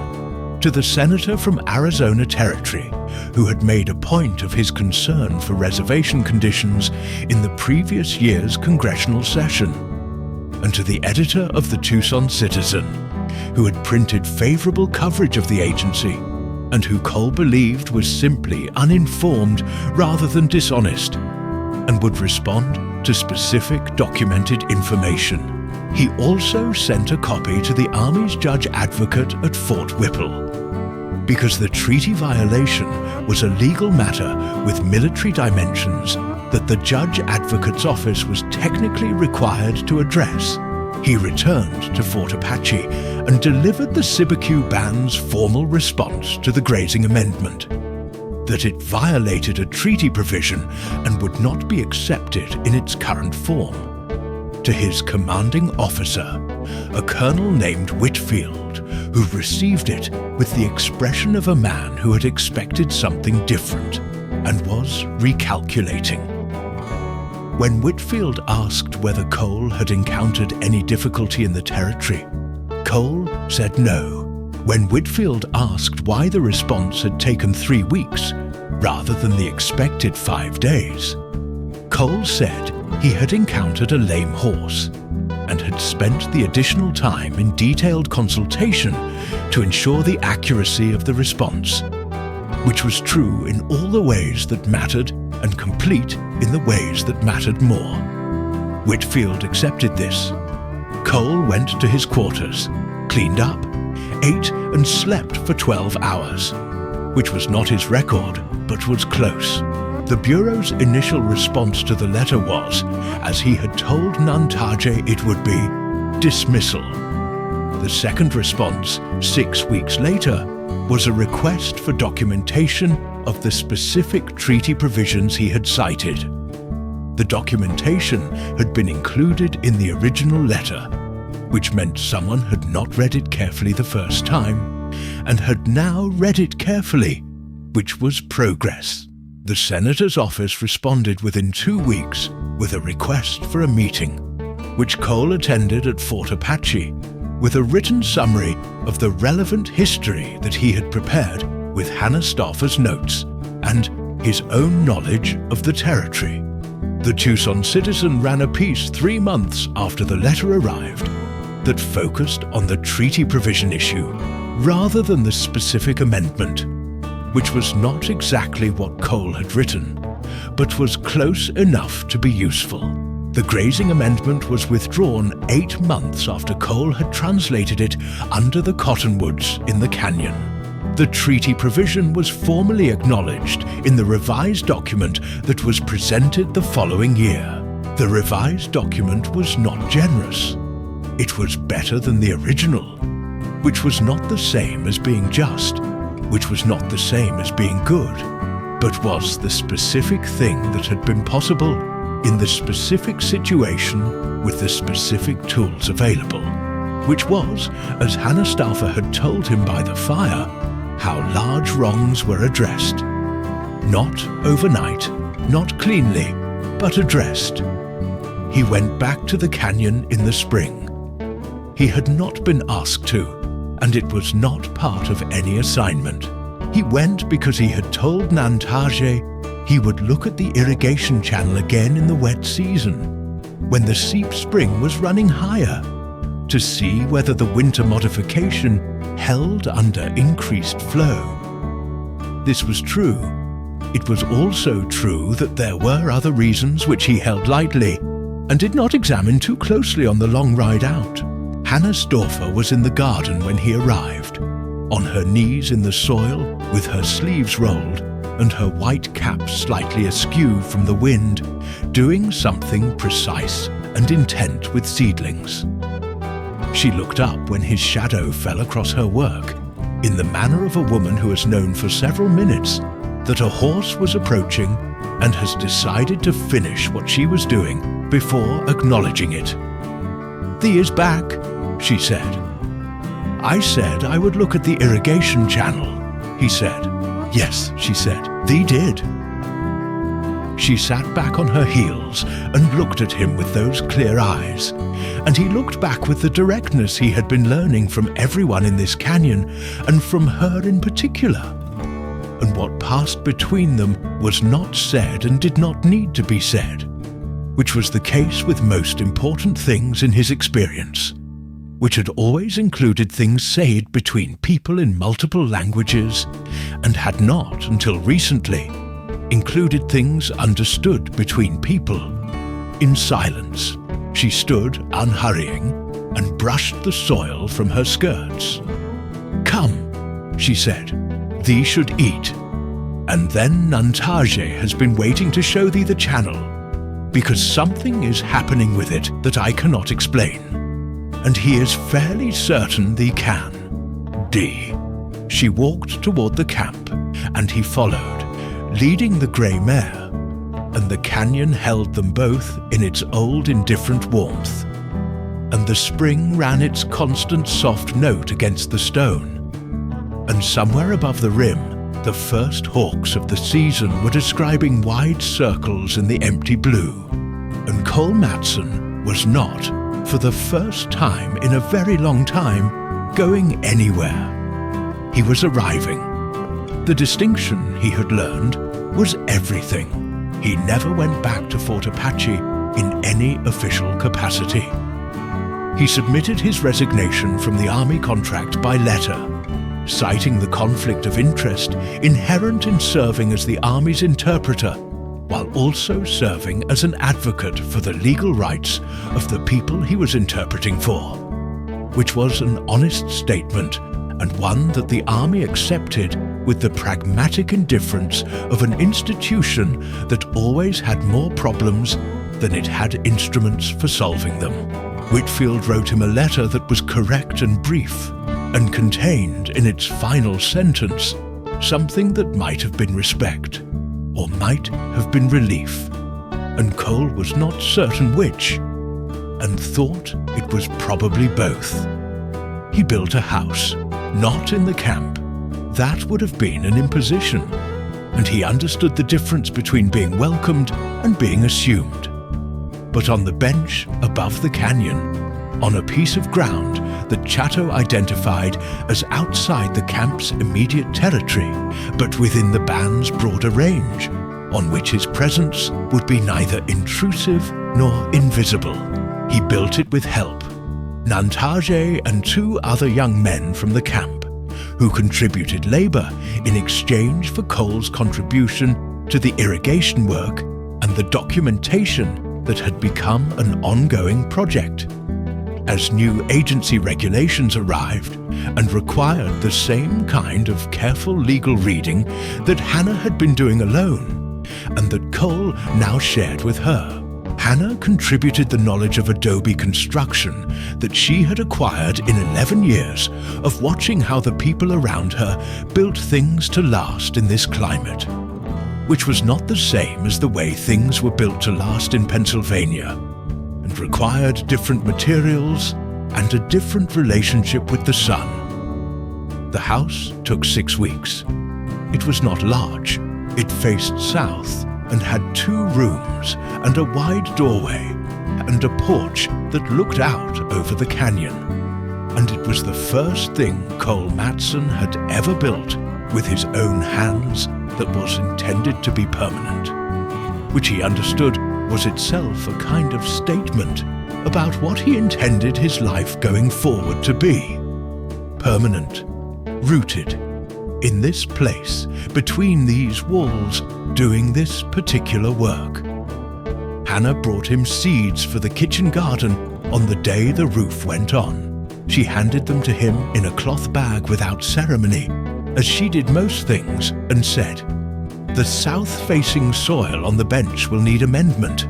to the senator from Arizona Territory, who had made a point of his concern for reservation conditions in the previous year's congressional session, and to the editor of the Tucson Citizen, who had printed favorable coverage of the agency and who Cole believed was simply uninformed rather than dishonest, and would respond to specific documented information. He also sent a copy to the Army's judge advocate at Fort Whipple. Because the treaty violation was a legal matter with military dimensions that the judge advocate's office was technically required to address, he returned to Fort Apache and delivered the Sibiku band's formal response to the grazing amendment, that it violated a treaty provision and would not be accepted in its current form, to his commanding officer, a colonel named Whitfield, who received it with the expression of a man who had expected something different and was recalculating. When Whitfield asked whether Cole had encountered any difficulty in the territory, Cole said no. When Whitfield asked why the response had taken 3 weeks rather than the expected 5 days, Cole said he had encountered a lame horse and had spent the additional time in detailed consultation to ensure the accuracy of the response, which was true in all the ways that mattered and complete in the ways that mattered more. Whitfield accepted this. Cole went to his quarters, cleaned up, ate and slept for 12 hours, which was not his record, but was close. The Bureau's initial response to the letter was, as he had told Nantaje it would be, dismissal. The second response, 6 weeks later, was a request for documentation of the specific treaty provisions he had cited. The documentation had been included in the original letter, which meant someone had not read it carefully the first time, and had now read it carefully, which was progress. The senator's office responded within 2 weeks with a request for a meeting, which Cole attended at Fort Apache, with a written summary of the relevant history that he had prepared with Hannah Stauffer's notes and his own knowledge of the territory. The Tucson Citizen ran a piece 3 months after the letter arrived that focused on the treaty provision issue rather than the specific amendment, which was not exactly what Cole had written, but was close enough to be useful. The grazing amendment was withdrawn 8 months after Cole had translated it under the cottonwoods in the canyon. The treaty provision was formally acknowledged in the revised document that was presented the following year. The revised document was not generous. It was better than the original, which was not the same as being just, which was not the same as being good, but was the specific thing that had been possible in the specific situation with the specific tools available, which was, as Hannah Stauffer had told him by the fire, how large wrongs were addressed. Not overnight, not cleanly, but addressed. He went back to the canyon in the spring. He had not been asked to, and it was not part of any assignment. He went because he had told Nantaje he would look at the irrigation channel again in the wet season, when the seep spring was running higher, to see whether the winter modification held under increased flow. This was true. It was also true that there were other reasons which he held lightly and did not examine too closely on the long ride out. Hannah Stauffer was in the garden when he arrived, on her knees in the soil with her sleeves rolled and her white cap slightly askew from the wind, doing something precise and intent with seedlings. She looked up when his shadow fell across her work, in the manner of a woman who has known for several minutes that a horse was approaching and has decided to finish what she was doing before acknowledging it. "Thee is back," she said. "I said I would look at the irrigation channel," he said. "Yes," she said, "thee did." She sat back on her heels and looked at him with those clear eyes, and he looked back with the directness he had been learning from everyone in this canyon, and from her in particular. And what passed between them was not said and did not need to be said, which was the case with most important things in his experience, which had always included things said between people in multiple languages, and had not, until recently, included things understood between people. In silence, she stood unhurrying and brushed the soil from her skirts. "Come," she said, "thee should eat. And then Nantage has been waiting to show thee the channel, because something is happening with it that I cannot explain. And he is fairly certain thee can. D." She walked toward the camp, and he followed, leading the grey mare, and the canyon held them both in its old indifferent warmth, and the spring ran its constant soft note against the stone, and somewhere above the rim the first hawks of the season were describing wide circles in the empty blue, and Cole Matson was not, for the first time in a very long time, going anywhere. He was arriving. The distinction he had learned was everything. He never went back to Fort Apache in any official capacity. He submitted his resignation from the Army contract by letter, citing the conflict of interest inherent in serving as the Army's interpreter, while also serving as an advocate for the legal rights of the people he was interpreting for, which was an honest statement, and one that the Army accepted with the pragmatic indifference of an institution that always had more problems than it had instruments for solving them. Whitfield wrote him a letter that was correct and brief, and contained in its final sentence something that might have been respect, or might have been relief, and Cole was not certain which, and thought it was probably both. He built a house, not in the camp. That would have been an imposition, and he understood the difference between being welcomed and being assumed. But on the bench above the canyon, on a piece of ground that Chatto identified as outside the camp's immediate territory, but within the band's broader range, on which his presence would be neither intrusive nor invisible, he built it with help. Nantage and 2 other young men from the camp, who contributed labor in exchange for Cole's contribution to the irrigation work and the documentation that had become an ongoing project. As new agency regulations arrived and required the same kind of careful legal reading that Hannah had been doing alone, and that Cole now shared with her, Hannah contributed the knowledge of adobe construction that she had acquired in 11 years of watching how the people around her built things to last in this climate, which was not the same as the way things were built to last in Pennsylvania, and required different materials and a different relationship with the sun. The house took 6 weeks. It was not large. It faced south and had 2 rooms and a wide doorway and a porch that looked out over the canyon. And it was the first thing Cole Matson had ever built with his own hands that was intended to be permanent, which he understood was itself a kind of statement about what he intended his life going forward to be. Permanent, rooted, in this place, between these walls, doing this particular work. Hannah brought him seeds for the kitchen garden on the day the roof went on. She handed them to him in a cloth bag without ceremony, as she did most things, and said, The south-facing soil on the bench will need amendment.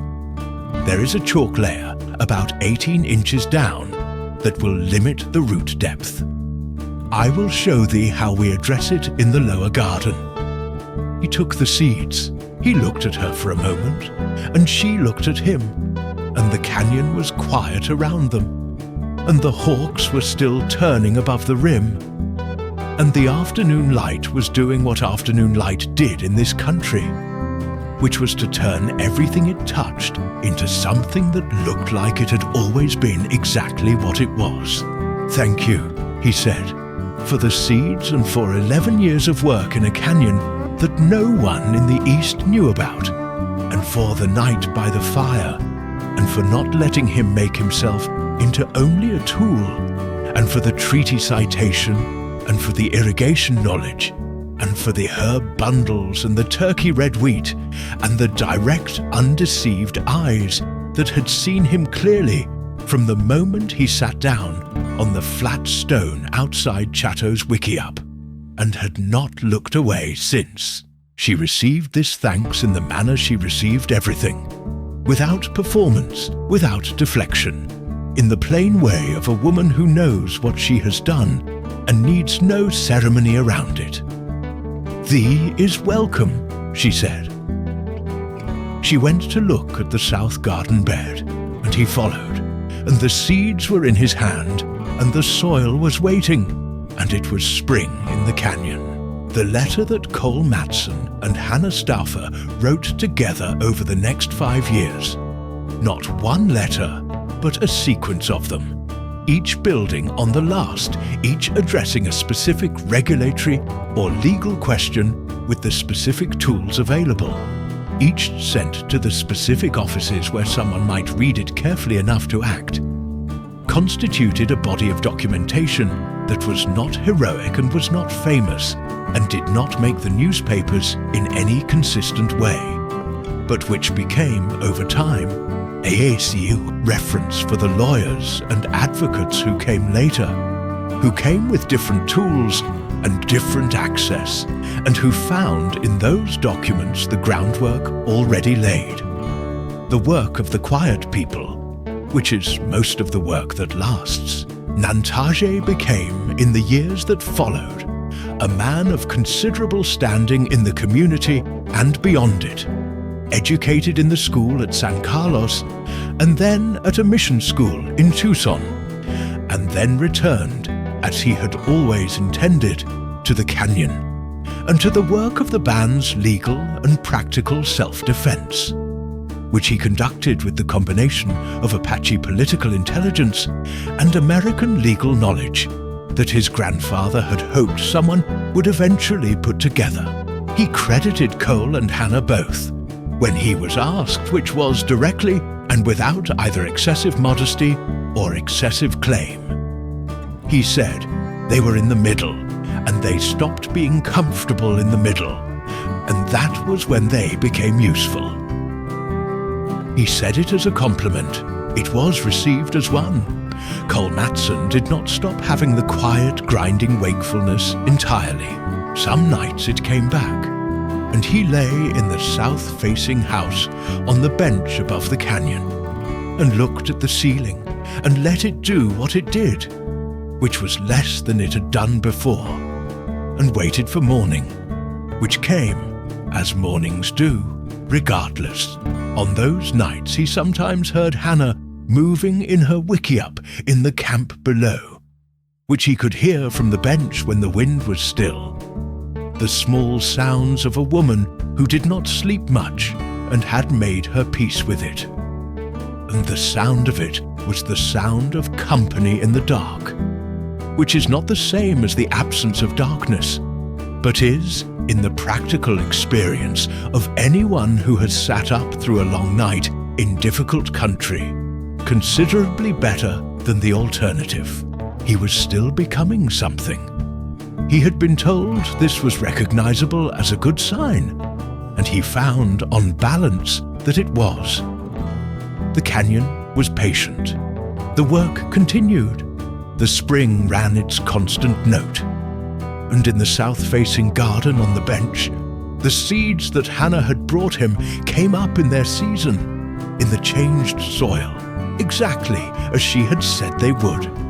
There is a chalk layer about 18 inches down that will limit the root depth. I will show thee how we address it in the lower garden." He took the seeds. He looked at her for a moment, and she looked at him, and the canyon was quiet around them, and the hawks were still turning above the rim, and the afternoon light was doing what afternoon light did in this country, which was to turn everything it touched into something that looked like it had always been exactly what it was. "Thank you," he said, "for the seeds and for 11 years of work in a canyon that no one in the East knew about, and for the night by the fire, and for not letting him make himself into only a tool, and for the treaty citation, and for the irrigation knowledge, and for the herb bundles and the turkey red wheat, and the direct, undeceived eyes that had seen him clearly from the moment he sat down on the flat stone outside Chatto's wickiup, and had not looked away since. She received this thanks in the manner she received everything, without performance, without deflection, in the plain way of a woman who knows what she has done and needs no ceremony around it. "Thee is welcome," she said. She went to look at the south garden bed, and he followed, and the seeds were in his hand, and the soil was waiting, and it was spring in the canyon. The letter that Cole Matson and Hannah Stauffer wrote together over the next 5 years. Not one letter, but a sequence of them, each building on the last, each addressing a specific regulatory or legal question with the specific tools available, each sent to the specific offices where someone might read it carefully enough to act, constituted a body of documentation that was not heroic and was not famous, and did not make the newspapers in any consistent way, but which became, over time, AACU reference for the lawyers and advocates who came later, who came with different tools and different access, and who found in those documents the groundwork already laid. The work of the quiet people, which is most of the work that lasts. Nantage became, in the years that followed, a man of considerable standing in the community and beyond it, educated in the school at San Carlos, and then at a mission school in Tucson, and then returned, as he had always intended, to the canyon, and to the work of the band's legal and practical self-defense, which he conducted with the combination of Apache political intelligence and American legal knowledge that his grandfather had hoped someone would eventually put together. He credited Cole and Hannah both, when he was asked, which was directly and without either excessive modesty or excessive claim. He said they were in the middle, and they stopped being comfortable in the middle, and that was when they became useful. He said it as a compliment. It was received as one. Cole Matson did not stop having the quiet, grinding wakefulness entirely. Some nights it came back, and he lay in the south-facing house on the bench above the canyon, and looked at the ceiling, and let it do what it did, which was less than it had done before, and waited for morning, which came, as mornings do, regardless. On those nights he sometimes heard Hannah moving in her wickiup in the camp below, which he could hear from the bench when the wind was still. The small sounds of a woman who did not sleep much and had made her peace with it. And the sound of it was the sound of company in the dark, which is not the same as the absence of darkness, but is, in the practical experience of anyone who has sat up through a long night in difficult country, considerably better than the alternative. He was still becoming something. He had been told this was recognizable as a good sign, and he found, on balance, that it was. The canyon was patient. The work continued. The spring ran its constant note. And in the south-facing garden on the bench, The seeds that Hannah had brought him came up in their season, in the changed soil, exactly as she had said they would.